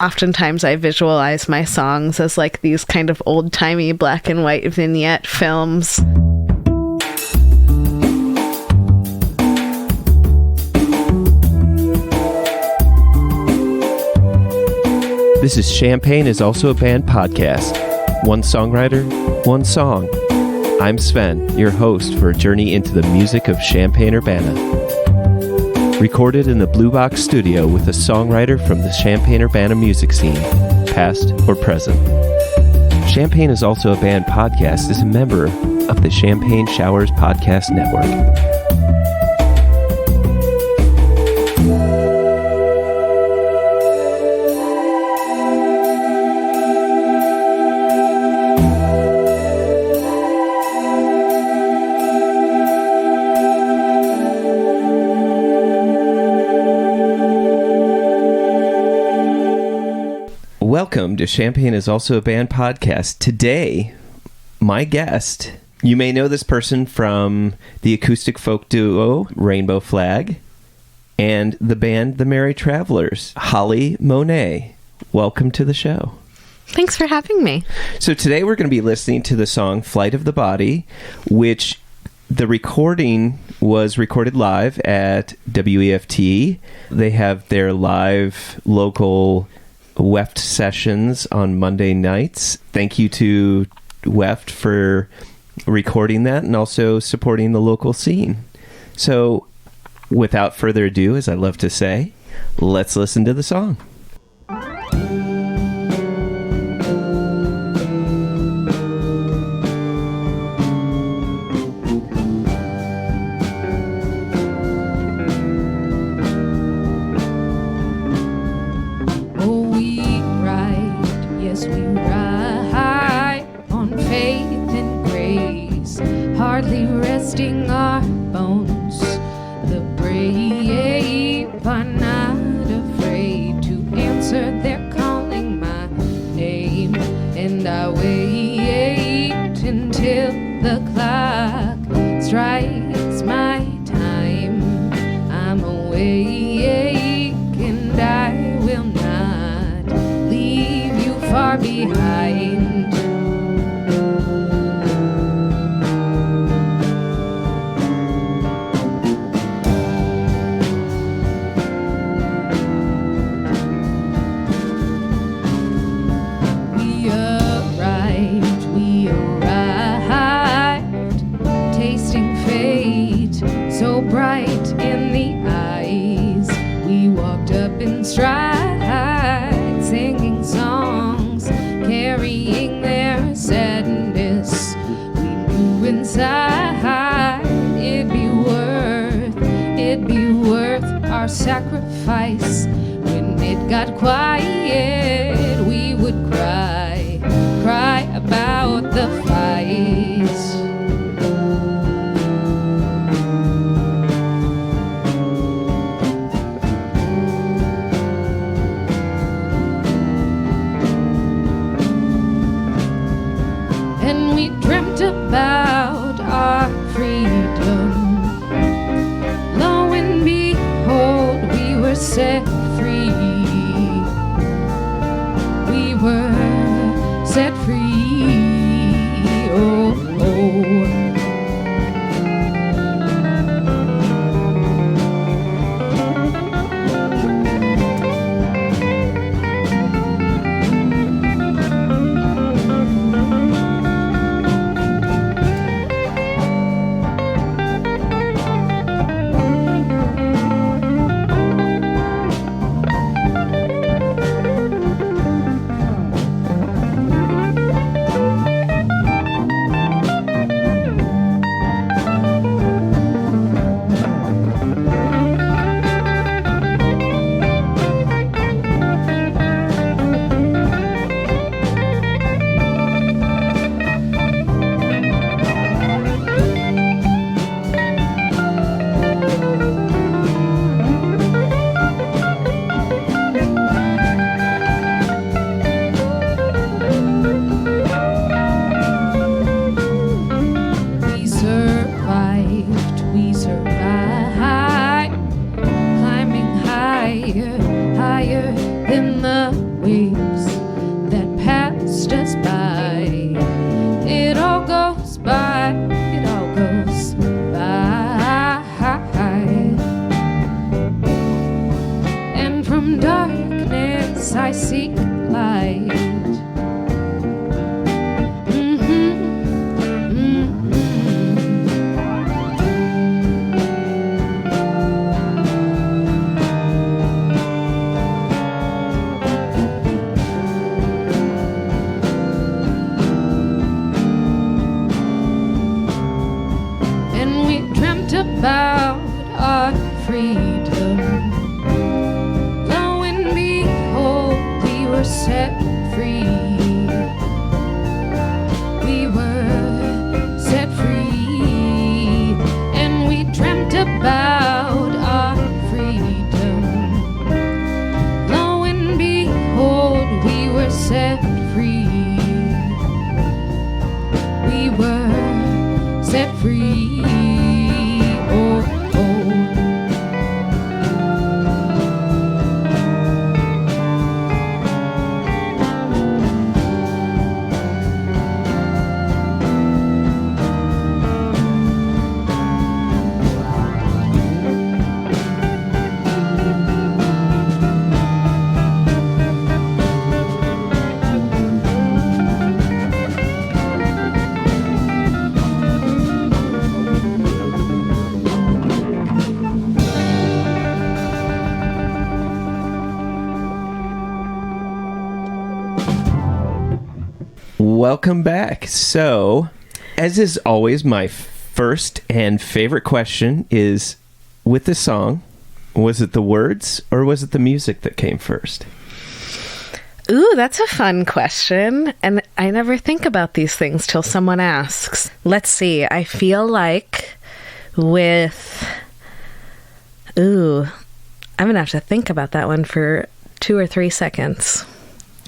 Oftentimes I visualize my songs as like these kind of old-timey black and white vignette films. This is Champaign is Also a Band podcast. One songwriter, one song. I'm Sven, your host for a journey into the music of Champaign Urbana. Recorded in the Blue Box studio with a songwriter from the Champaign Urbana music scene, past or present. Champaign is Also a Band podcast is a member of the Champaign Showers Podcast Network. Welcome to Champaign is Also a Band podcast. Today, my guest, you may know this person from the acoustic folk duo Rainbow Flag and the band The Merry Travelers, Holly Monet. Welcome to the show. Thanks for having me. So today we're going to be listening to the song Flight of the Body, which the recording was recorded live at WEFT. They have their live local WEFT sessions on Monday nights. Thank you to WEFT for recording that and also supporting the local scene. So, without further ado, as I love to say, let's listen to the song. Our bones, the brave are not afraid to answer. They're calling my name, and I wait until the clock strikes my time. I'm awake, and I will not leave you far behind. Bright in the eyes, we walked up in stride, singing songs, carrying their sadness. We knew inside it'd be worth our sacrifice. When it got quiet, we would cry about the fights. About our freedom, lo and behold, we were set free. We were set free. Oh, oh. darkness I seek light. About our freedom, lo and behold, we were set free. We were set free, and we dreamt about our freedom. Lo and behold, we were set free. We were set free. Welcome back. So, as is always, my first and favorite question is, with the song, was it the words or was it the music that came first? Ooh, that's a fun question. And I never think about these things till someone asks. Let's see. I feel like with... Ooh, I'm going to have to think about that one for 2 or 3 seconds.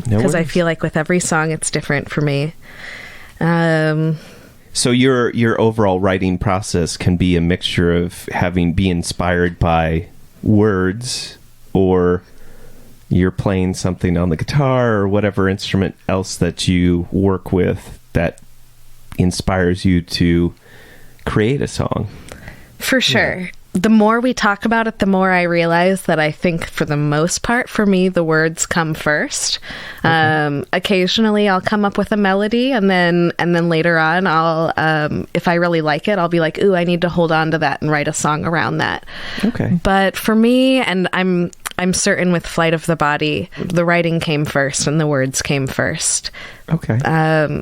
Because I feel like with every song, it's different for me. So your overall writing process can be a mixture of be inspired by words, or you're playing something on the guitar or whatever instrument else that you work with that inspires you to create a song. For sure. Yeah. The more we talk about it, the more I realize that I think for the most part, for me, the words come first. Okay. Occasionally I'll come up with a melody, and then later on I'll, if I really like it, I'll be like, ooh, I need to hold on to that and write a song around that. Okay. But for me, and I'm certain with Flight of the Body, the writing came first and the words came first. Okay.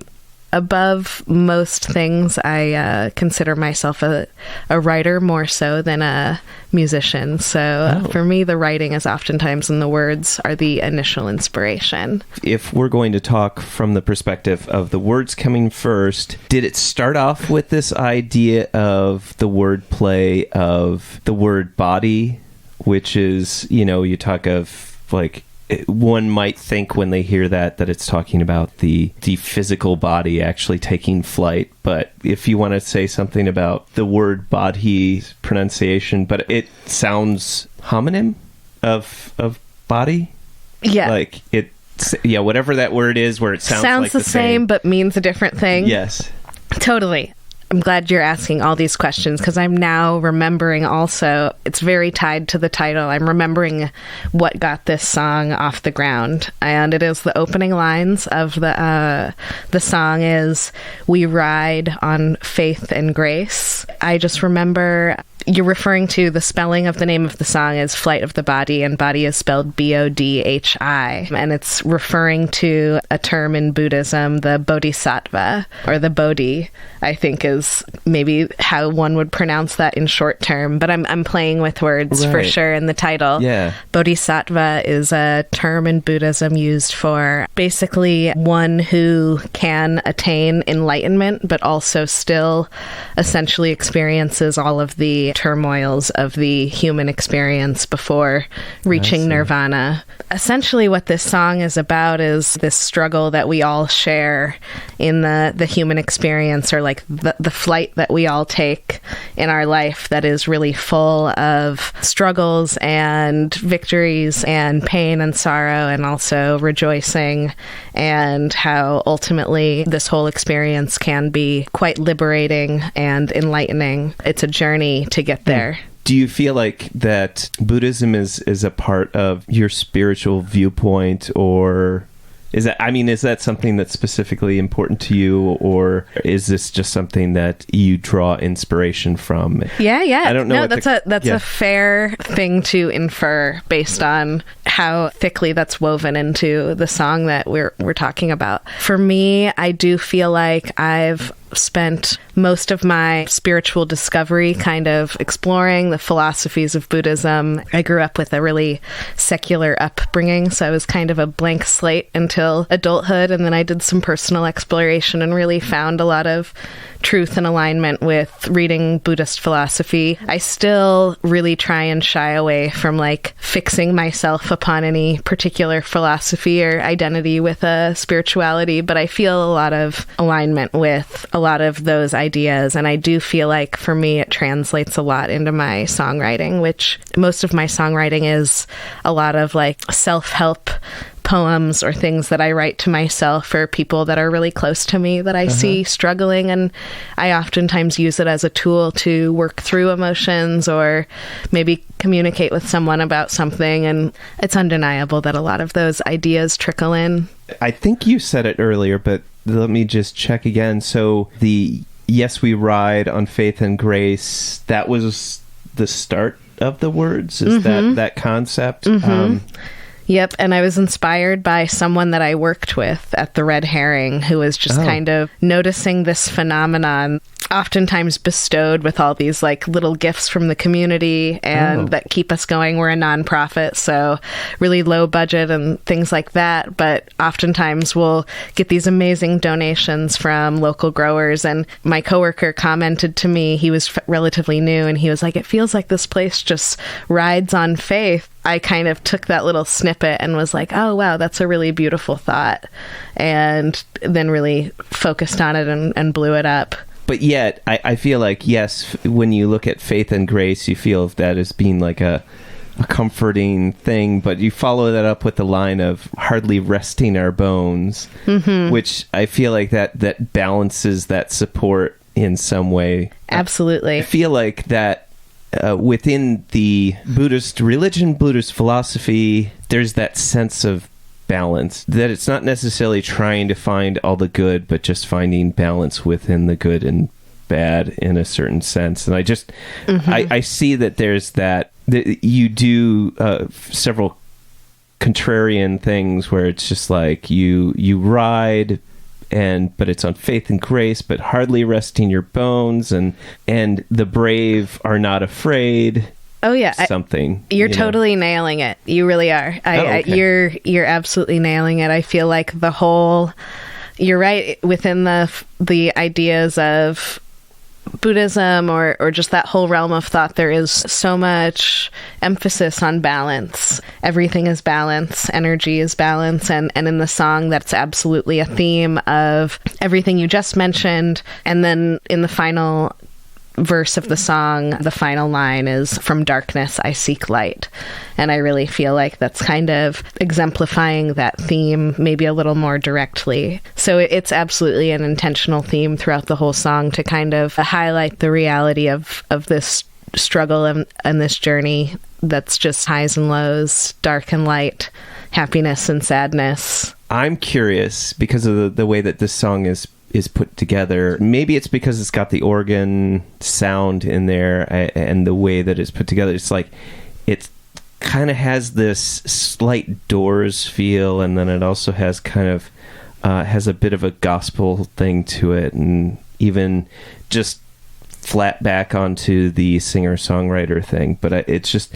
Above most things, I consider myself a writer more so than a musician. So for me, the writing is oftentimes, and the words are the initial inspiration. If we're going to talk from the perspective of the words coming first, did it start off with this idea of the wordplay of the word body, which is, you talk of like, one might think when they hear that it's talking about the physical body actually taking flight. But if you want to say something about the word Bodhi pronunciation, but it sounds homonym of body. Yeah. Like whatever that word is, where it sounds like the same but means a different thing. Yes. Totally. I'm glad you're asking all these questions, because I'm now remembering also, it's very tied to the title. I'm remembering what got this song off the ground. And it is the opening lines of the song is, "We ride on faith and grace." I just remember, you're referring to the spelling of the name of the song is Flight of the Body, and body is spelled Bodhi. And it's referring to a term in Buddhism, the Bodhisattva, or the Bodhi, I think is maybe how one would pronounce that in short term. But I'm playing with words for sure in the title. Yeah. Bodhisattva is a term in Buddhism used for basically one who can attain enlightenment, but also still essentially experiences all of the turmoils of the human experience before reaching nirvana. Essentially what this song is about is this struggle that we all share in the human experience, or like the flight that we all take in our life that is really full of struggles and victories and pain and sorrow, and also rejoicing, and how ultimately this whole experience can be quite liberating and enlightening. It's a journey to get there. Do you feel like that Buddhism is a part of your spiritual viewpoint, or is that something that's specifically important to you, or is this just something that you draw inspiration from? Yeah. I don't know. No, that's a fair thing to infer based on how thickly that's woven into the song that we're talking about. For me, I do feel like I've spent most of my spiritual discovery kind of exploring the philosophies of Buddhism. I grew up with a really secular upbringing, so I was kind of a blank slate until adulthood, and then I did some personal exploration and really found a lot of truth and alignment with reading Buddhist philosophy. I still really try and shy away from like fixing myself upon any particular philosophy or identity with a spirituality, but I feel a lot of alignment with a lot of those ideas, and I do feel like for me it translates a lot into my songwriting, which most of my songwriting is a lot of like self-help poems or things that I write to myself or people that are really close to me that I see struggling, and I oftentimes use it as a tool to work through emotions or maybe communicate with someone about something, and it's undeniable that a lot of those ideas trickle in. I think you said it earlier, but let me just check again. So the Yes We Ride on Faith and Grace, that was the start of the words? Is that concept? Yep, and I was inspired by someone that I worked with at the Red Herring who was just kind of noticing this phenomenon, oftentimes bestowed with all these like little gifts from the community and that keep us going. We're a nonprofit, so really low budget and things like that, but oftentimes we'll get these amazing donations from local growers. And my coworker commented to me, he was relatively new, and he was like, it feels like this place just rides on faith. I kind of took that little snippet and was like, oh, wow, that's a really beautiful thought. And then really focused on it and blew it up. But yet, I feel like, yes, when you look at faith and grace, you feel of that as being like a comforting thing, but you follow that up with the line of hardly resting our bones, which I feel like that balances that support in some way. Absolutely. I feel like that within the Buddhist religion, Buddhist philosophy, there's that sense of balance, that it's not necessarily trying to find all the good, but just finding balance within the good and bad in a certain sense. And I just, I see that there's that you do several contrarian things where it's just like you ride, but it's on faith and grace, but hardly resting your bones, and the brave are not afraid. Oh yeah, something. You're totally nailing it. You really are. You're absolutely nailing it. I feel like you're right within the ideas of Buddhism or just that whole realm of thought. There is so much emphasis on balance. Everything is balance. Energy is balance. And in the song, that's absolutely a theme of everything you just mentioned. And then in the final verse of the song, the final line is, from darkness I seek light. And I really feel like that's kind of exemplifying that theme maybe a little more directly. So it's absolutely an intentional theme throughout the whole song to kind of highlight the reality of this struggle and this journey that's just highs and lows, dark and light, happiness and sadness. I'm curious because of the way that this song is put together. Maybe it's because it's got the organ sound in there and the way that it's put together. It's like it kind of has this slight Doors feel, and then it also has kind of has a bit of a gospel thing to it, and even just flat back onto the singer-songwriter thing. But it's just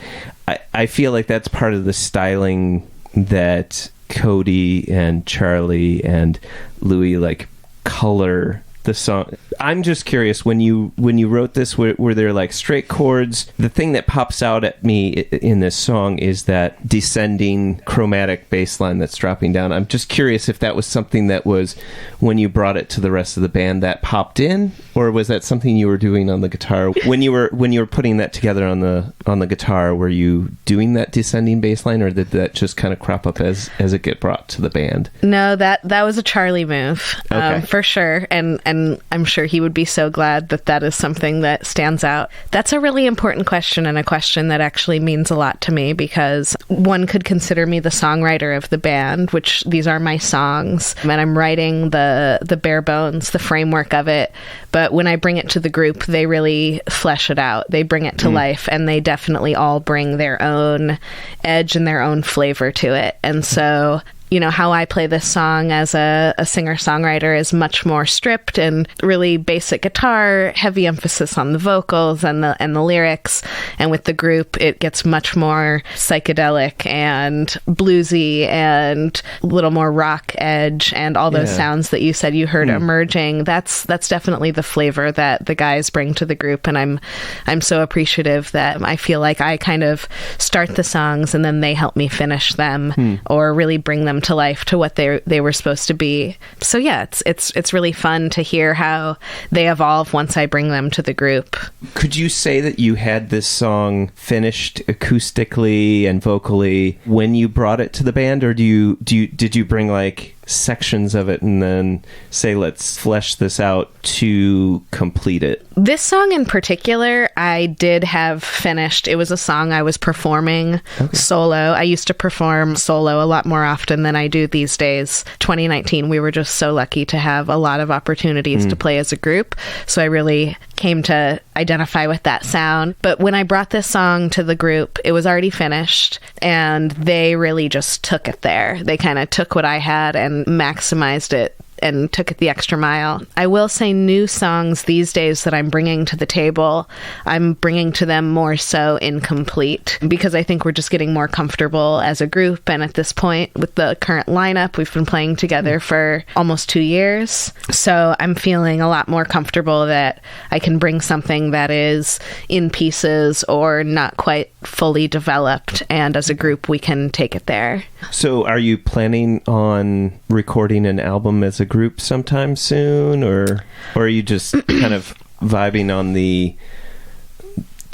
I feel like that's part of the styling that Cody and Charlie and Louis like color the song. I'm just curious, when you wrote this, were there like straight chords? The thing that pops out at me in this song is that descending chromatic bass line that's dropping down. I'm just curious if that was something that was, when you brought it to the rest of the band, that popped in, or was that something you were doing on the guitar when you were putting that together on the guitar? Were you doing that descending bass line, or did that just kind of crop up as it get brought to the band? No, that was a Charlie move, okay. For sure, and I'm sure he would be so glad that that is something that stands out. That's a really important question, and a question that actually means a lot to me, because one could consider me the songwriter of the band, which these are my songs, and I'm writing the bare bones, the framework of it. But when I bring it to the group, they really flesh it out. They bring it to life, and they definitely all bring their own edge and their own flavor to it. And so, you know, how I play this song as a singer-songwriter is much more stripped and really basic guitar, heavy emphasis on the vocals and the lyrics. And with the group, it gets much more psychedelic and bluesy and a little more rock edge, and all those sounds that you said you heard emerging. That's definitely the flavor that the guys bring to the group, and I'm so appreciative that I feel like I kind of start the songs and then they help me finish them or really bring them to life to what they were supposed to be. So yeah, it's really fun to hear how they evolve once I bring them to the group. Could you say that you had this song finished acoustically and vocally when you brought it to the band, or did you bring like sections of it and then say, let's flesh this out to complete it? This song in particular, I did have finished. It was a song I was performing solo. I used to perform solo a lot more often than I do these days. 2019, we were just so lucky to have a lot of opportunities to play as a group. So I really came to identify with that sound. But when I brought this song to the group, it was already finished, and they really just took it there. They kind of took what I had and maximized it and took it the extra mile. I will say new songs these days that I'm bringing to the table, I'm bringing to them more so incomplete, because I think we're just getting more comfortable as a group. And at this point, with the current lineup, we've been playing together for almost 2 years. So I'm feeling a lot more comfortable that I can bring something that is in pieces or not quite fully developed, and as a group, we can take it there. So are you planning on recording an album as a group sometime soon, or are you just kind of vibing on the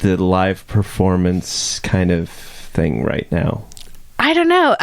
live performance kind of thing right now? I don't know.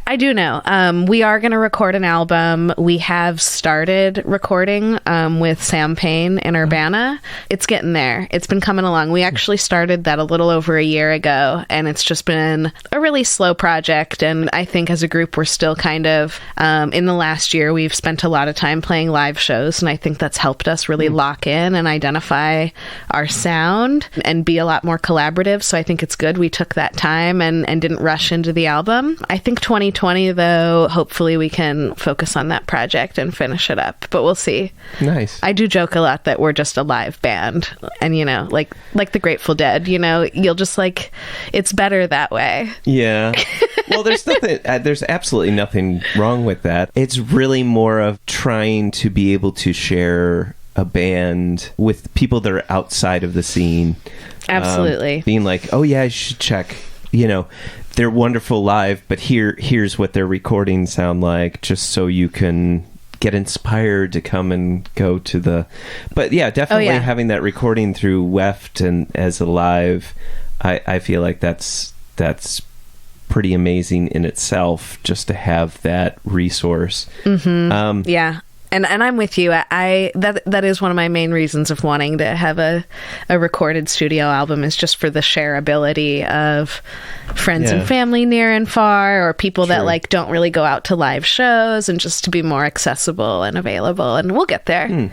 I do know. We are going to record an album. We have started recording with Champaign in Urbana. It's getting there. It's been coming along. We actually started that a little over a year ago, and it's just been a really slow project. And I think as a group, we're still kind of, in the last year, we've spent a lot of time playing live shows, and I think that's helped us really lock in and identify our sound and be a lot more collaborative. So I think it's good we took that time and didn't rush into the album. I think 2020, though, hopefully we can focus on that project and finish it up, but we'll see. Nice. I do joke a lot that we're just a live band, and you know, like the Grateful Dead, you know, you'll just like, it's better that way. Yeah. Well, there's absolutely nothing wrong with that. It's really more of trying to be able to share a band with people that are outside of the scene. Absolutely. Being like, oh yeah, I should check, you know, they're wonderful live, but here's what their recordings sound like, just so you can get inspired to come and go to the... But yeah, definitely having that recording through WEFT and as a live, I feel like that's pretty amazing in itself, just to have that resource. Mm-hmm. Yeah. And I'm with you. That is one of my main reasons of wanting to have a recorded studio album, is just for the shareability of friends and family near and far, or people that like don't really go out to live shows, and just to be more accessible and available. And we'll get there.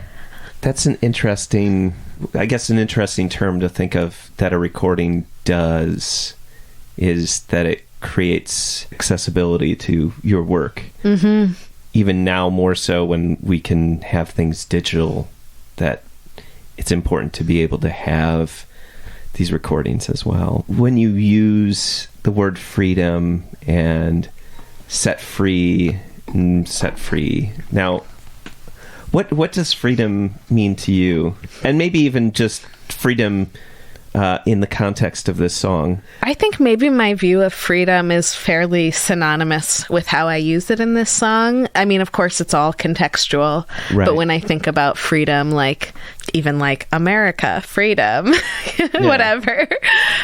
That's an interesting term to think of, that a recording does, is that it creates accessibility to your work. Mm-hmm. Even now more so when we can have things digital, that it's important to be able to have these recordings as well. When you use the word freedom and set free, now what does freedom mean to you? And maybe even just freedom in the context of this song. I think maybe my view of freedom is fairly synonymous with how I use it in this song. I mean, of course, it's all contextual, but when I think about freedom, like even like America, freedom, whatever.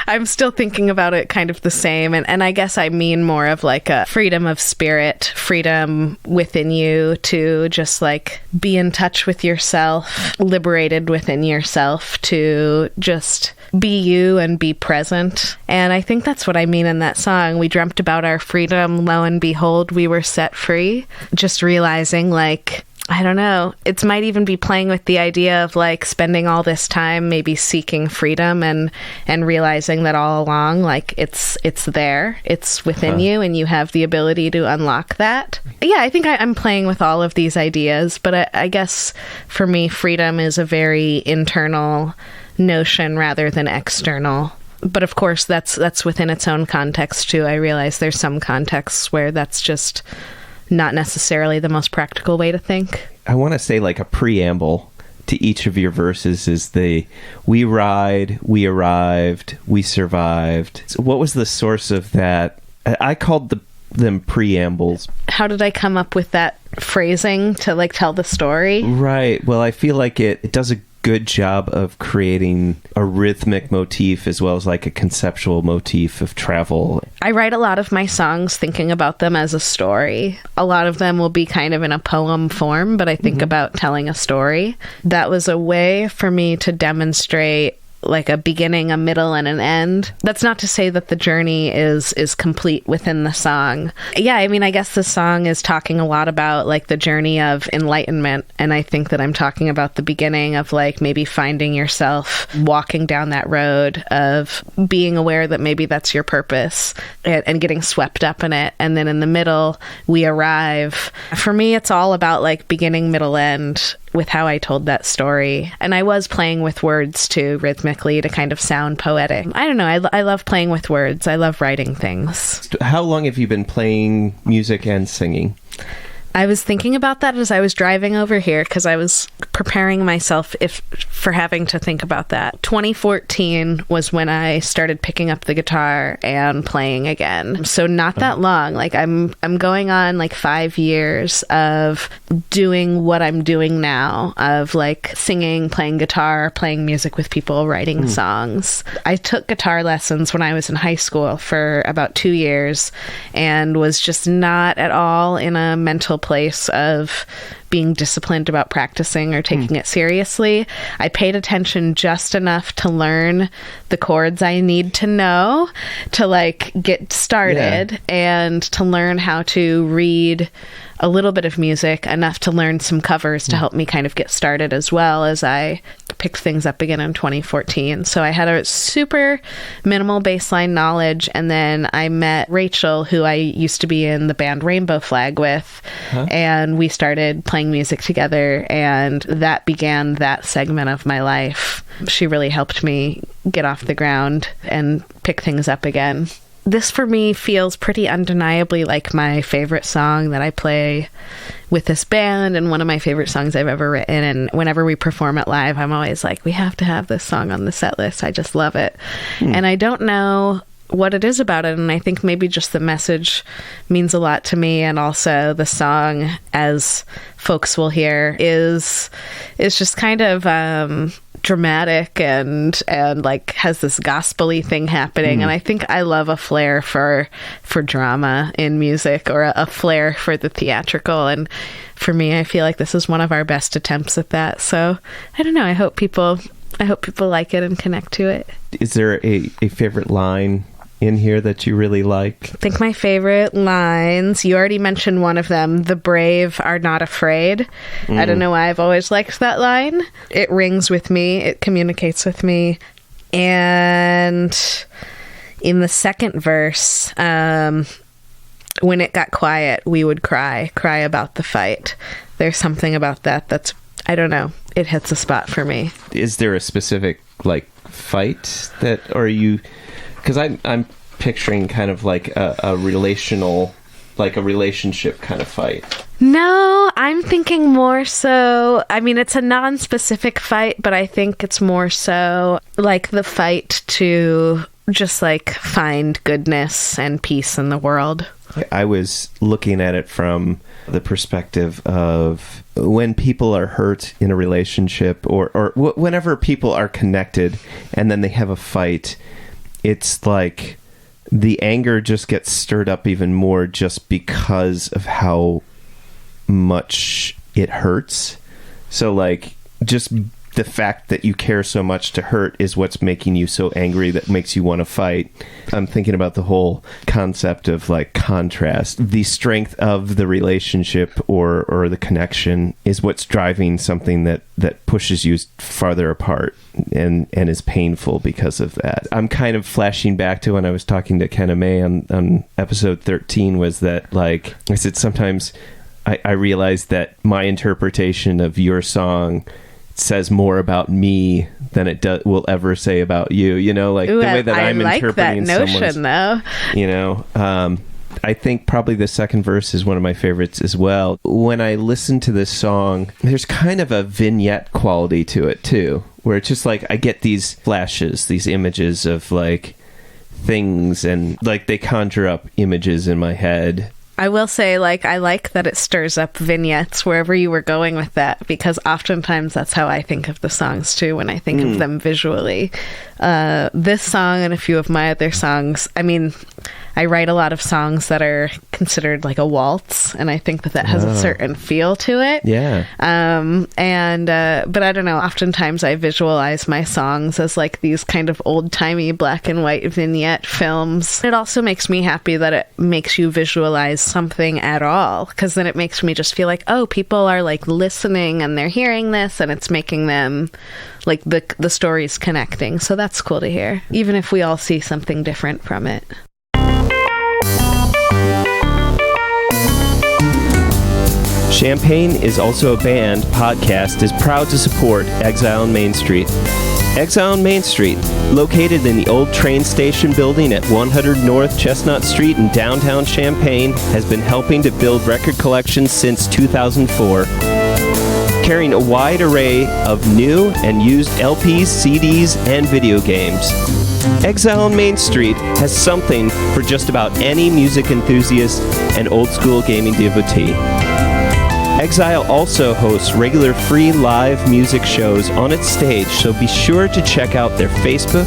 I'm still thinking about it kind of the same. And I guess I mean more of like a freedom of spirit, freedom within you to just like be in touch with yourself, liberated within yourself to just be you and be present. And I think that's what I mean in that song. We dreamt about our freedom. Lo and behold, we were set free. Just realizing like, I don't know, it might even be playing with the idea of like spending all this time maybe seeking freedom and realizing that all along, like it's there, it's within you, and you have the ability to unlock that. Yeah, I think I'm playing with all of these ideas, but I guess for me, freedom is a very internal notion rather than external. But of course, that's within its own context too. I realize there's some contexts where that's just not necessarily the most practical way to think. I want to say like a preamble to each of your verses is we ride, we arrived, we survived. So what was the source of that? I called them preambles. How did I come up with that phrasing to like tell the story? Right. Well, I feel like it does a good job of creating a rhythmic motif as well as like a conceptual motif of travel. I write a lot of my songs thinking about them as a story. A lot of them will be kind of in a poem form, but I think about telling a story. That was a way for me to demonstrate like a beginning, a middle, and an end. That's not to say that the journey is complete within the song. Yeah, I mean, I guess the song is talking a lot about like the journey of enlightenment, and I think that I'm talking about the beginning of like maybe finding yourself walking down that road of being aware that maybe that's your purpose and getting swept up in it. And then in the middle, we arrive. For me, it's all about like beginning, middle, end with how I told that story. And I was playing with words too, rhythmically, to kind of sound poetic. I don't know, I love playing with words. I love writing things. How long have you been playing music and singing? I was thinking about that as I was driving over here because I was preparing myself for having to think about that. 2014 was when I started picking up the guitar and playing again. So not that long. Like I'm going on like 5 years of doing what I'm doing now, of like singing, playing guitar, playing music with people, writing songs. I took guitar lessons when I was in high school for about 2 years and was just not at all in a mental place of being disciplined about practicing or taking it seriously. I paid attention just enough to learn the chords I need to know to like get started and to learn how to read a little bit of music, enough to learn some covers to help me kind of get started as well as I picked things up again in 2014. So I had a super minimal baseline knowledge, and then I met Rachael, who I used to be in the band Rainbow Flag with, and we started playing music together, and that began that segment of my life. She really helped me get off the ground and pick things up again. This for me feels pretty undeniably like my favorite song that I play with this band, and one of my favorite songs I've ever written. And whenever we perform it live, I'm always like, we have to have this song on the set list. I just love it. And I don't know what it is about it, and I think maybe just the message means a lot to me, and also the song, as folks will hear, is just kind of dramatic and like has this gospel-y thing happening. And I think I love a flair for drama in music, or a flair for the theatrical, and for me, I feel like this is one of our best attempts at that. So I don't know, I hope people like it and connect to it. Is there a favorite line in here that you really like? I think my favorite lines, you already mentioned one of them, "The brave are not afraid." I don't know why I've always liked that line. It rings with me. It communicates with me. And in the second verse, when it got quiet, we would cry about the fight. There's something about that that's, I don't know, it hits a spot for me. Is there a specific like fight that, or you... Because I'm picturing kind of like a relational, like a relationship kind of fight. No, I'm thinking more so, I mean, it's a non-specific fight, but I think it's more so like the fight to just like find goodness and peace in the world. I was looking at it from the perspective of when people are hurt in a relationship or whenever people are connected and then they have a fight, it's like the anger just gets stirred up even more just because of how much it hurts. So like just the fact that you care so much to hurt is what's making you so angry that makes you want to fight. I'm thinking about the whole concept of like contrast. The strength of the relationship or the connection is what's driving something that pushes you farther apart and is painful because of that. I'm kind of flashing back to when I was talking to Kenna Mae on episode 13 was that like I said, sometimes I realized that my interpretation of your song says more about me than it will ever say about you, you know, like the way that I'm interpreting that notion, though. You know, I think probably the second verse is one of my favorites as well. When I listen to this song, there's kind of a vignette quality to it too, where it's just like I get these flashes, these images of like things, and like they conjure up images in my head. I will say, like, I like that it stirs up vignettes wherever you were going with that, because oftentimes that's how I think of the songs too when I think of them visually. This song and a few of my other songs, I mean, I write a lot of songs that are considered like a waltz, and I think that has a certain feel to it. Yeah. But I don't know, oftentimes I visualize my songs as like these kind of old-timey black and white vignette films. It also makes me happy that it makes you visualize something at all, because then it makes me just feel like, oh, people are like listening and they're hearing this, and it's making them like the story's connecting. So that's cool to hear, even if we all see something different from it. Champaign is also a band. Podcast is proud to support Exile on Main Street. Exile on Main Street, located in the old train station building at 100 North Chestnut Street in downtown Champaign, has been helping to build record collections since 2004. Carrying a wide array of new and used LPs, CDs, and video games. Exile on Main Street has something for just about any music enthusiast and old-school gaming devotee. Exile also hosts regular free live music shows on its stage, so be sure to check out their Facebook,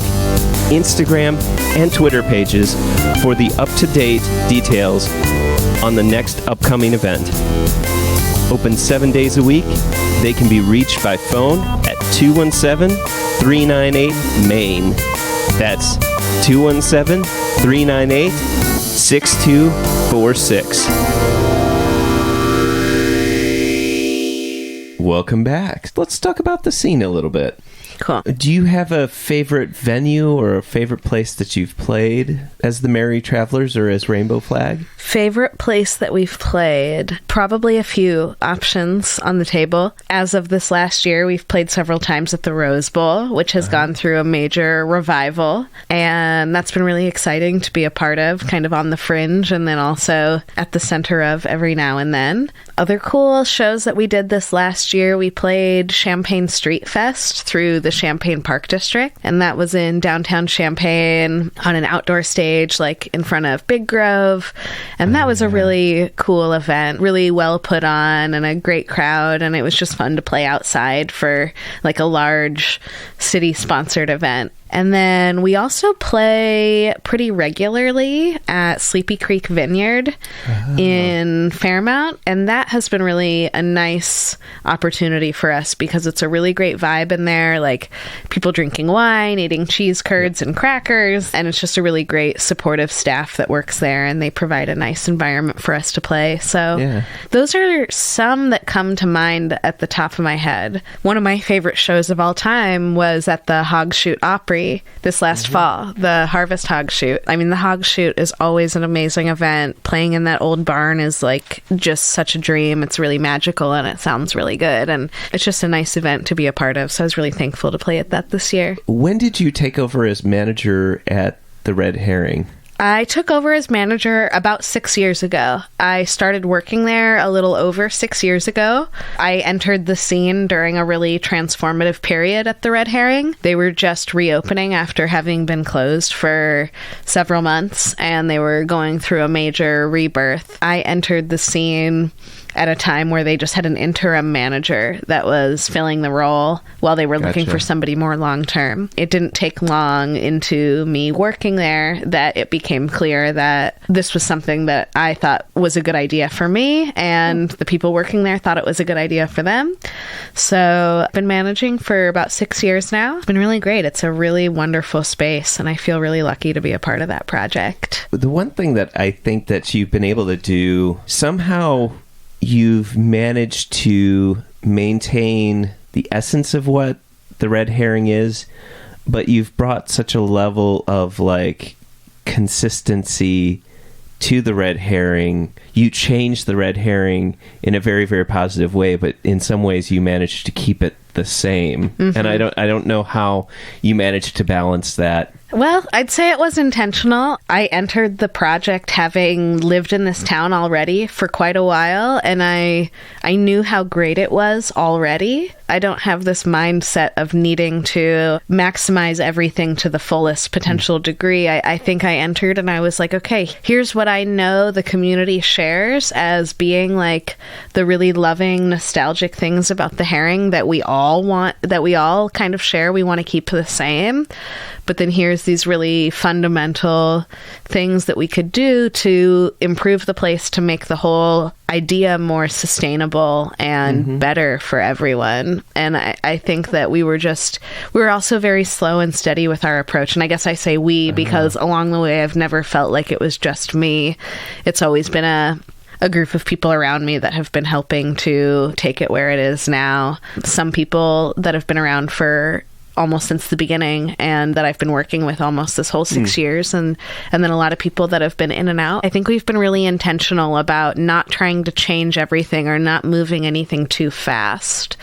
Instagram, and Twitter pages for the up-to-date details on the next upcoming event. Open 7 days a week, they can be reached by phone at 217-398-MAIN. That's 217-398-6246. Welcome back. Let's talk about the scene a little bit. Cool. Do you have a favorite venue or a favorite place that you've played as the Merry Travelers or as Rainbow Flag? Favorite place that we've played? Probably a few options on the table. As of this last year, we've played several times at the Rose Bowl, which has gone through a major revival. And that's been really exciting to be a part of, kind of on the fringe, and then also at the center of every now and then. Other cool shows that we did this last year, we played Champaign Street Fest through the Champaign Park District, and that was in downtown Champaign on an outdoor stage, like in front of Big Grove, and that was a really cool event, really well put on, and a great crowd, and it was just fun to play outside for like a large city-sponsored event. And then we also play pretty regularly at Sleepy Creek Vineyard in Fairmount. And that has been really a nice opportunity for us because it's a really great vibe in there. Like people drinking wine, eating cheese curds and crackers. And it's just a really great supportive staff that works there. And they provide a nice environment for us to play. So those are some that come to mind at the top of my head. One of my favorite shows of all time was at the Hogchute Opry this last fall, the Harvest Hogchute. I mean, the Hogchute is always an amazing event. Playing in that old barn is like just such a dream. It's really magical and it sounds really good. And it's just a nice event to be a part of. So I was really thankful to play at that this year. When did you take over as manager at the Red Herring? I took over as manager about 6 years ago. I started working there a little over 6 years ago. I entered the scene during a really transformative period at the Red Herring. They were just reopening after having been closed for several months, and they were going through a major rebirth. I entered the scene at a time where they just had an interim manager that was filling the role while they were looking for somebody more long-term. It didn't take long into me working there that it became clear that this was something that I thought was a good idea for me, and the people working there thought it was a good idea for them. So I've been managing for about 6 years now. It's been really great. It's a really wonderful space, and I feel really lucky to be a part of that project. The one thing that I think that you've been able to do, somehow you've managed to maintain the essence of what the Red Herring is, but you've brought such a level of like consistency to the Red Herring. You changed the Red Herring in a very, very positive way, but in some ways you managed to keep it the same. Mm-hmm. And I don't know how you managed to balance that. Well, I'd say it was intentional. I entered the project having lived in this town already for quite a while, and I knew how great it was already. I don't have this mindset of needing to maximize everything to the fullest potential degree. I think I entered and I was like, okay, here's what I know the community shares as being like the really loving, nostalgic things about the herring that we all want, that we all kind of share. We want to keep the same. But then here's these really fundamental things that we could do to improve the place, to make the whole idea more sustainable and better for everyone. And I think that we were also very slow and steady with our approach. And I guess I say we because along the way, I've never felt like it was just me. It's always been a group of people around me that have been helping to take it where it is now. Some people that have been around for almost since the beginning and that I've been working with almost this whole 6 years, and then a lot of people that have been in and out. I think we've been really intentional about not trying to change everything or not moving anything too fast,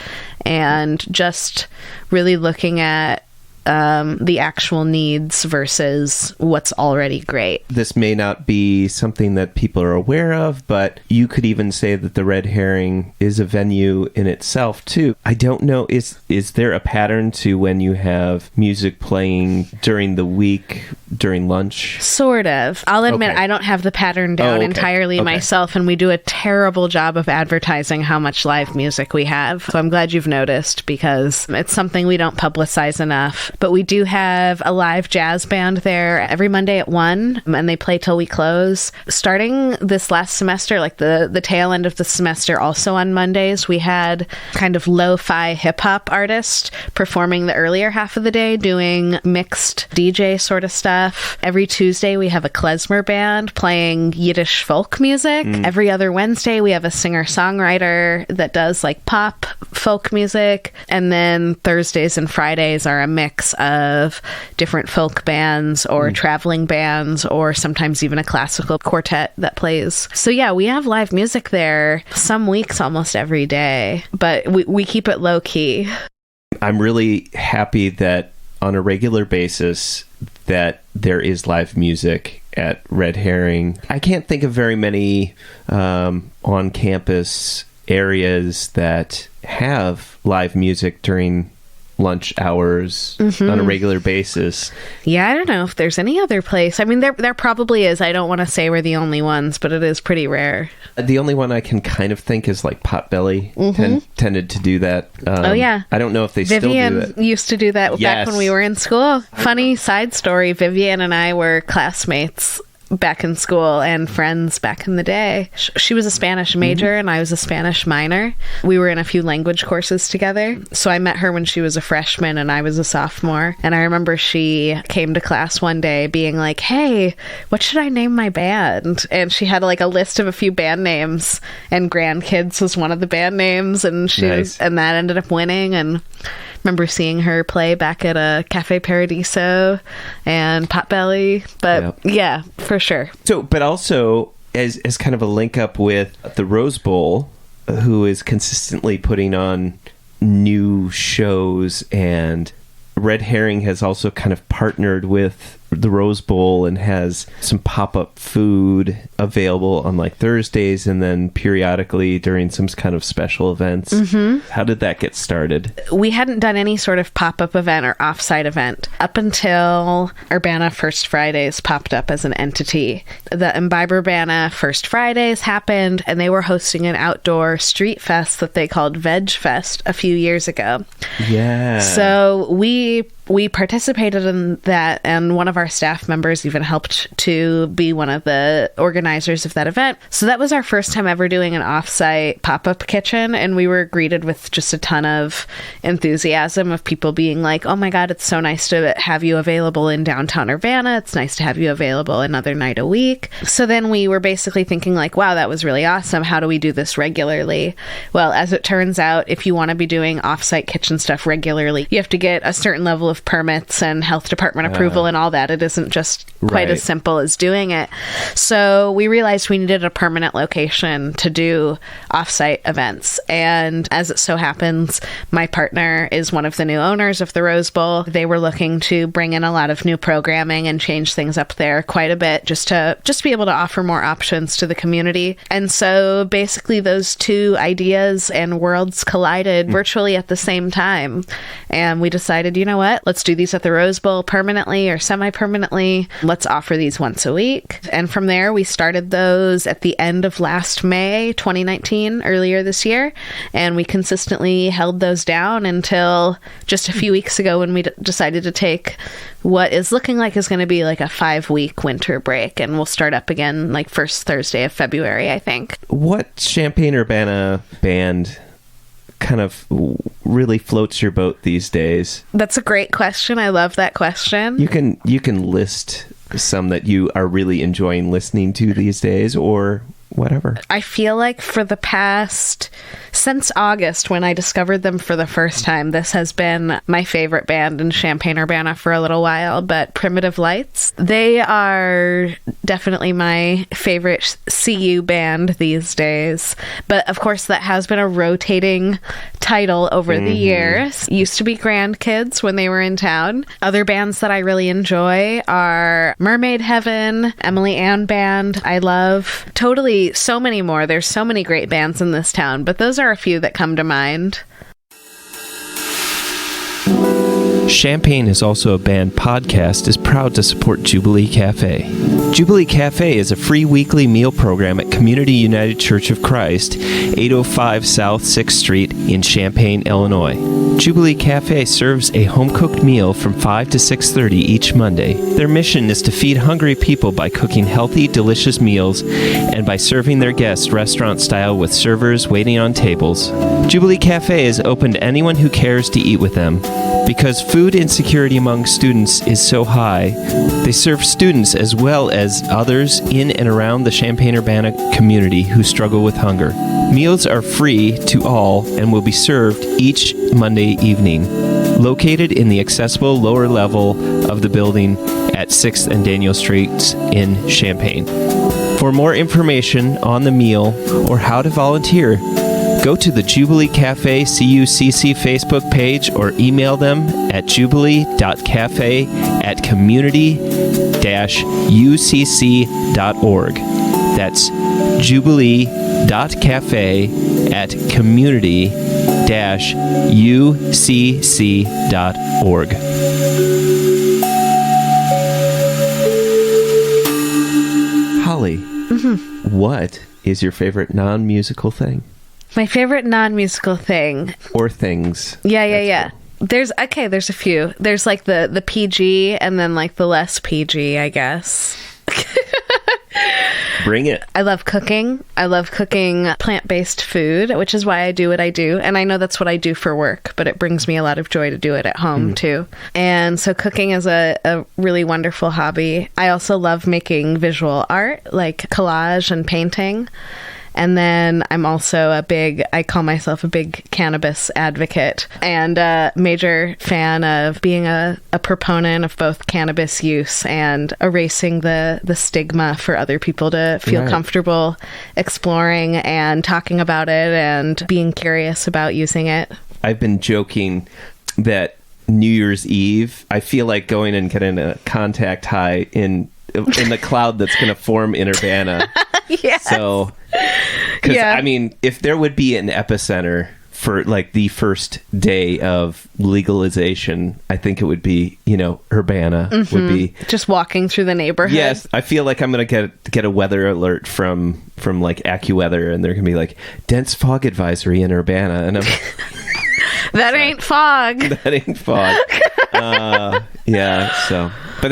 and just really looking at the actual needs versus what's already great. This may not be something that people are aware of, but you could even say that the Red Herring is a venue in itself too. I don't know, is there a pattern to when you have music playing during the week, during lunch? Sort of. I'll admit I don't have the pattern down entirely myself, and we do a terrible job of advertising how much live music we have. So I'm glad you've noticed, because it's something we don't publicize enough. But we do have a live jazz band there every Monday at 1, and they play till we close. Starting this last semester, like the tail end of the semester, also on Mondays, we had kind of lo-fi hip-hop artist performing the earlier half of the day, doing mixed DJ sort of stuff. Every Tuesday, we have a Klezmer band playing Yiddish folk music. Every other Wednesday, we have a singer-songwriter that does like pop folk music. And then Thursdays and Fridays are a mix of different folk bands or traveling bands, or sometimes even a classical quartet that plays. So yeah, we have live music there some weeks almost every day, but we keep it low key. I'm really happy that on a regular basis that there is live music at Red Herring. I can't think of very many on-campus areas that have live music during lunch hours on a regular basis. Yeah, I don't know if there's any other place. I mean, there probably is. I don't want to say we're the only ones, but it is pretty rare. The only one I can kind of think is like Potbelly tended to do that. Oh, yeah. I don't know if they Vivian still do it. used to do that back when we were in school. Funny side story, Vivian and I were classmates back in school and friends back in the day. She was a Spanish major and I was a Spanish minor. We were in a few language courses together. So I met her when she was a freshman and I was a sophomore. And I remember she came to class one day being like, hey, what should I name my band? And she had like a list of a few band names, and Grandkids was one of the band names, and and that ended up winning. And remember seeing her play back at a Caffe Paradiso and Potbelly. But yeah, for sure. So, but also as kind of a link up with the Rose Bowl, who is consistently putting on new shows, and Red Herring has also kind of partnered with the Rose Bowl and has some pop-up food available on like Thursdays and then periodically during some kind of special events. How did that get started? We hadn't done any sort of pop-up event or off-site event up until Urbana First Fridays popped up as an entity. The Imbibe Urbana First Fridays happened, and they were hosting an outdoor street fest that they called Vegfest a few years ago. Yeah. So we participated in that, and one of our staff members even helped to be one of the organizers of that event. So that was our first time ever doing an off-site pop-up kitchen, and we were greeted with just a ton of enthusiasm of people being like, oh my God, it's so nice to have you available in downtown Urbana. It's nice to have you available another night a week. So then we were basically thinking like, wow, that was really awesome. How do we do this regularly? Well, as it turns out, if you want to be doing off-site kitchen stuff regularly, you have to get a certain level of permits and health department approval and all that. It isn't just quite as simple as doing it. So we realized we needed a permanent location to do off-site events. And as it so happens, my partner is one of the new owners of the Rose Bowl. They were looking to bring in a lot of new programming and change things up there quite a bit just to be able to offer more options to the community. And so basically those two ideas and worlds collided virtually at the same time. And we decided, you know what? Let's do these at the Rose Bowl permanently or semi-permanently. Let's offer these once a week. And from there, we started those at the end of last May, 2019, earlier this year. And we consistently held those down until just a few weeks ago when we decided to take what is looking like is going to be like a 5-week winter break. And we'll start up again like first Thursday of February, I think. What Champaign Urbana band kind of really floats your boat these days? That's a great question. I love that question. You can list some that you are really enjoying listening to these days or whatever. I feel like for the past, since August when I discovered them for the first time, this has been my favorite band in Champaign Urbana for a little while, but Primitive Lights, they are definitely my favorite CU band these days. But of course that has been a rotating title over the years. Used to be Grandkids when they were in town. Other bands that I really enjoy are Mermaid Heaven, Emily Ann Band, I love. Totally, so many more. There's so many great bands in this town, but those are a few that come to mind. Champaign is also a band podcast is proud to support Jubilee Cafe. Jubilee Cafe is a free weekly meal program at Community United Church of Christ, 805 South 6th Street in Champaign, Illinois. Jubilee Cafe serves a home-cooked meal from 5 to 6:30 each Monday. Their mission is to feed hungry people by cooking healthy, delicious meals and by serving their guests restaurant-style with servers waiting on tables. Jubilee Cafe is open to anyone who cares to eat with them. Because food insecurity among students is so high, they serve students as well as others in and around the Champaign-Urbana community who struggle with hunger. Meals are free to all and will be served each Monday evening. Located in the accessible lower level of the building at 6th and Daniel Streets in Champaign. For more information on the meal or how to volunteer, go to the Jubilee Cafe CUCC Facebook page or email them at jubilee.cafe@community-ucc.org. That's jubilee.cafe@community-ucc.org. Holly, what is your favorite non-musical thing? My favorite non-musical thing. Or things. Yeah. Cool. There's a few. There's like the PG and then like the less PG, I guess. Bring it. I love cooking. I love cooking plant-based food, which is why I do what I do. And I know that's what I do for work, but it brings me a lot of joy to do it at home too. And so cooking is a really wonderful hobby. I also love making visual art, like collage and painting. And then I'm also I call myself a big cannabis advocate and a major fan of being a proponent of both cannabis use and erasing the stigma for other people to feel comfortable exploring and talking about it and being curious about using it. I've been joking that New Year's Eve, I feel like going and getting a contact high in the cloud that's going to form in Urbana. Yes. So, because I mean, if there would be an epicenter for like the first day of legalization, I think it would be, Urbana would be just walking through the neighborhood. Yes, I feel like I'm gonna get a weather alert from like AccuWeather, and they're gonna be like dense fog advisory in Urbana, and I'm that ain't fog. That ain't fog. So, but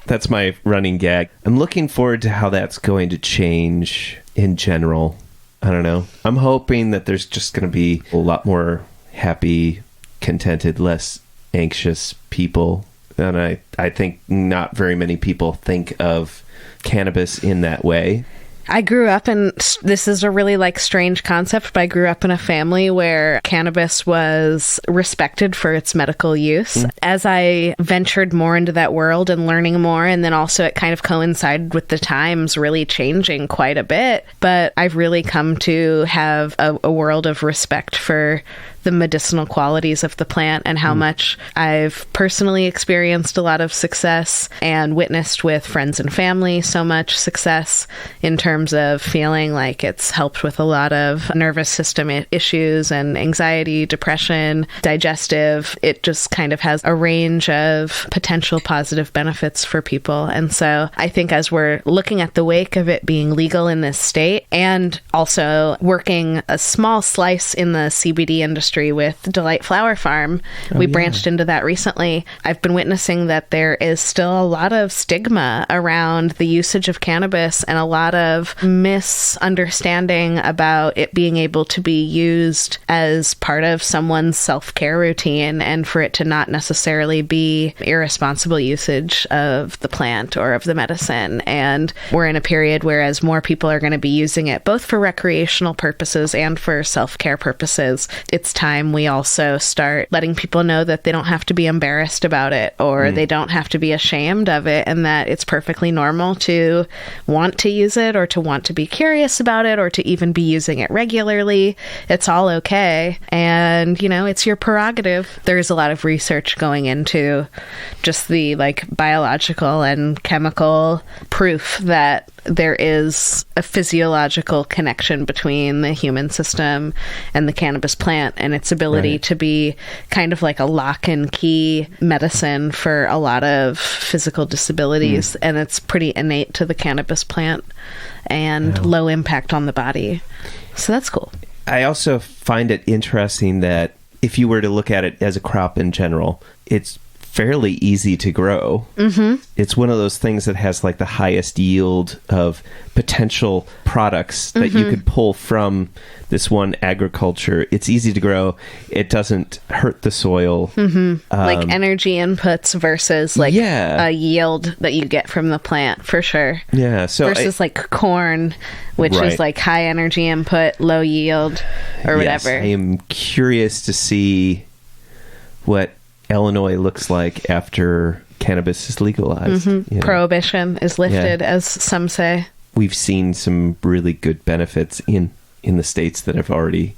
that's my running gag. I'm looking forward to how that's going to change in general. I don't know. I'm hoping that there's just going to be a lot more happy, contented, less anxious people. And I think not very many people think of cannabis in that way. I grew up in, this is a really strange concept, but I grew up in a family where cannabis was respected for its medical use. As I ventured more into that world and learning more, and then also it kind of coincided with the times really changing quite a bit, but I've really come to have a world of respect for the medicinal qualities of the plant and how much I've personally experienced a lot of success and witnessed with friends and family so much success in terms of feeling like it's helped with a lot of nervous system issues and anxiety, depression, digestive. It just kind of has a range of potential positive benefits for people. And so I think as we're looking at the wake of it being legal in this state and also working a small slice in the CBD industry with Delight Flower Farm. We branched into that recently. I've been witnessing that there is still a lot of stigma around the usage of cannabis and a lot of misunderstanding about it being able to be used as part of someone's self-care routine and for it to not necessarily be irresponsible usage of the plant or of the medicine. And we're in a period where as more people are going to be using it both for recreational purposes and for self-care purposes, it's time we also start letting people know that they don't have to be embarrassed about it or they don't have to be ashamed of it, and that it's perfectly normal to want to use it or to want to be curious about it or to even be using it regularly. It's all okay. And, it's your prerogative. There's a lot of research going into just the biological and chemical proof that there is a physiological connection between the human system and the cannabis plant and its ability to be kind of like a lock and key medicine for a lot of physical disabilities. And it's pretty innate to the cannabis plant and low impact on the body. So that's cool. I also find it interesting that if you were to look at it as a crop in general, it's fairly easy to grow. It's one of those things that has the highest yield of potential products that you could pull from this one agriculture. It's easy to grow. It doesn't hurt the soil. Energy inputs versus a yield that you get from the plant, for sure. Yeah. So versus corn, which is high energy input, low yield, or whatever. I am curious to see what Illinois looks like after cannabis is legalized. Prohibition is lifted, as some say. We've seen some really good benefits in the states that have already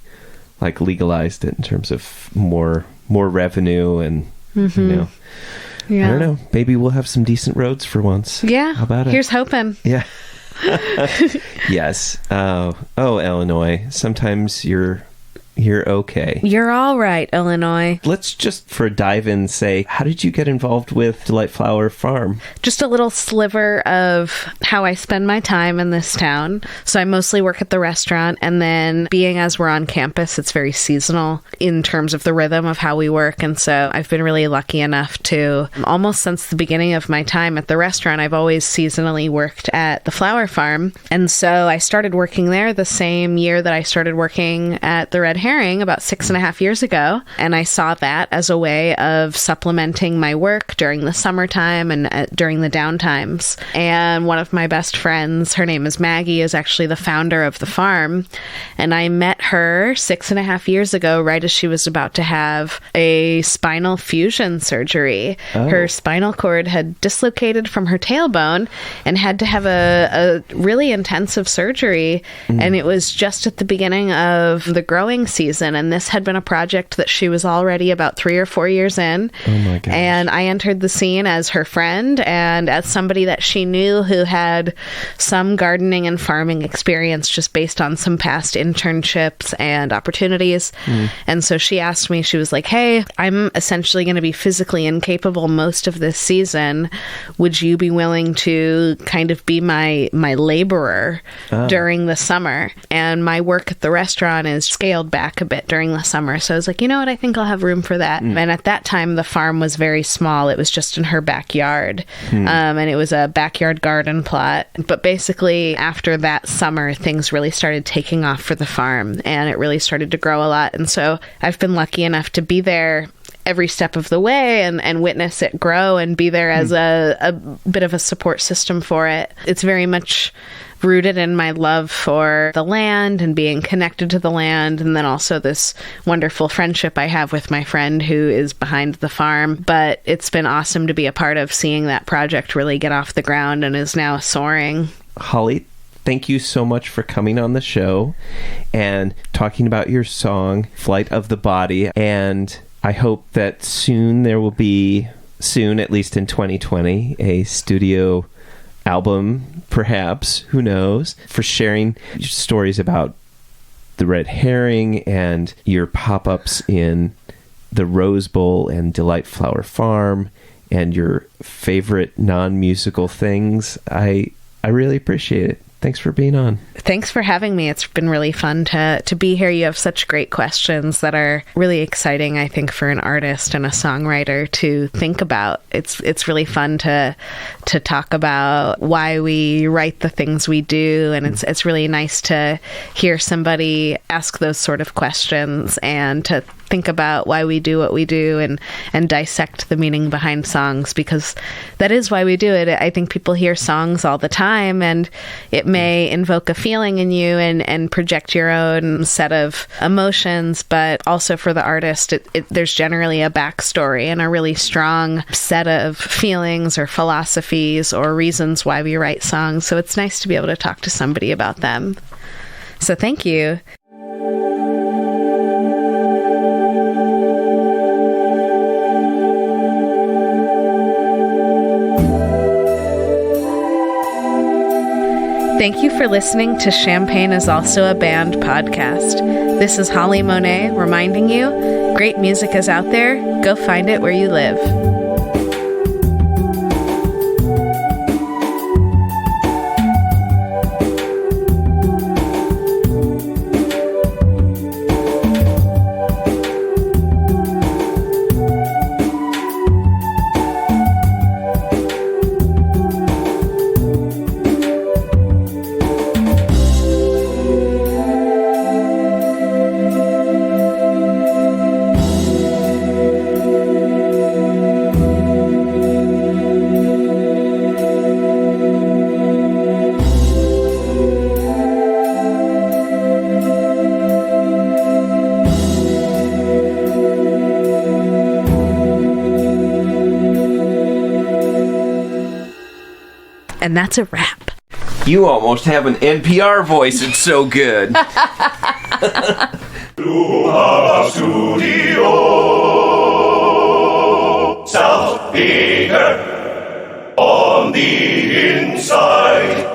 legalized it in terms of more revenue and I don't know, maybe we'll have some decent roads for once. Yeah. How about it? Here's hoping. Yeah. Yes. Oh, Illinois, sometimes you're okay. You're all right, Illinois. Let's just, for a dive in, say, how did you get involved with Delight Flower Farm? Just a little sliver of how I spend my time in this town. So I mostly work at the restaurant, and then being as we're on campus, it's very seasonal in terms of the rhythm of how we work. And so I've been really lucky enough to, almost since the beginning of my time at the restaurant, I've always seasonally worked at the flower farm. And so I started working there the same year that I started working at the Red Herring about 6.5 years ago. And I saw that as a way of supplementing my work during the summertime and during the downtimes. And one of my best friends, her name is Maggie, is actually the founder of the farm. And I met her 6.5 years ago, right as she was about to have a spinal fusion surgery. Oh. Her spinal cord had dislocated from her tailbone and had to have a really intensive surgery. And it was just at the beginning of the growing season. And this had been a project that she was already about 3 or 4 years in. Oh my gosh. And I entered the scene as her friend and as somebody that she knew who had some gardening and farming experience just based on some past internships and opportunities. And so she asked me, she was like, hey, I'm essentially going to be physically incapable most of this season. Would you be willing to kind of be my laborer during the summer? And my work at the restaurant is scaled back a bit during the summer. So I was like, you know what? I think I'll have room for that. And at that time, the farm was very small. It was just in her backyard. And it was a backyard garden plot. But basically, after that summer, things really started taking off for the farm. And it really started to grow a lot. And so I've been lucky enough to be there every step of the way and witness it grow and be there as a bit of a support system for it. It's very much rooted in my love for the land and being connected to the land, and then also this wonderful friendship I have with my friend who is behind the farm. But it's been awesome to be a part of seeing that project really get off the ground and is now soaring. Holly, thank you so much for coming on the show and talking about your song, Flight of the Body. And I hope that soon there will be, at least in 2020, a studio album, perhaps, who knows, for sharing stories about the Red Herring and your pop-ups in the Rose Bowl and Delight Flower Farm and your favorite non-musical things. I really appreciate it. Thanks for being on. Thanks for having me. It's been really fun to be here. You have such great questions that are really exciting, I think, for an artist and a songwriter to think about. It's really fun to talk about why we write the things we do, and it's really nice to hear somebody ask those sort of questions and to think about why we do what we do and dissect the meaning behind songs, because that is why we do it. I think people hear songs all the time and it may invoke a feeling in you and project your own set of emotions, but also for the artist, there's generally a backstory and a really strong set of feelings or philosophies or reasons why we write songs. So it's nice to be able to talk to somebody about them. So thank you. Thank you for listening to Champaign is Also a Band podcast. This is Holly Monet reminding you, great music is out there. Go find it where you live. And that's a wrap. You almost have an NPR voice. It's so good. Studio, South Peter, on the inside.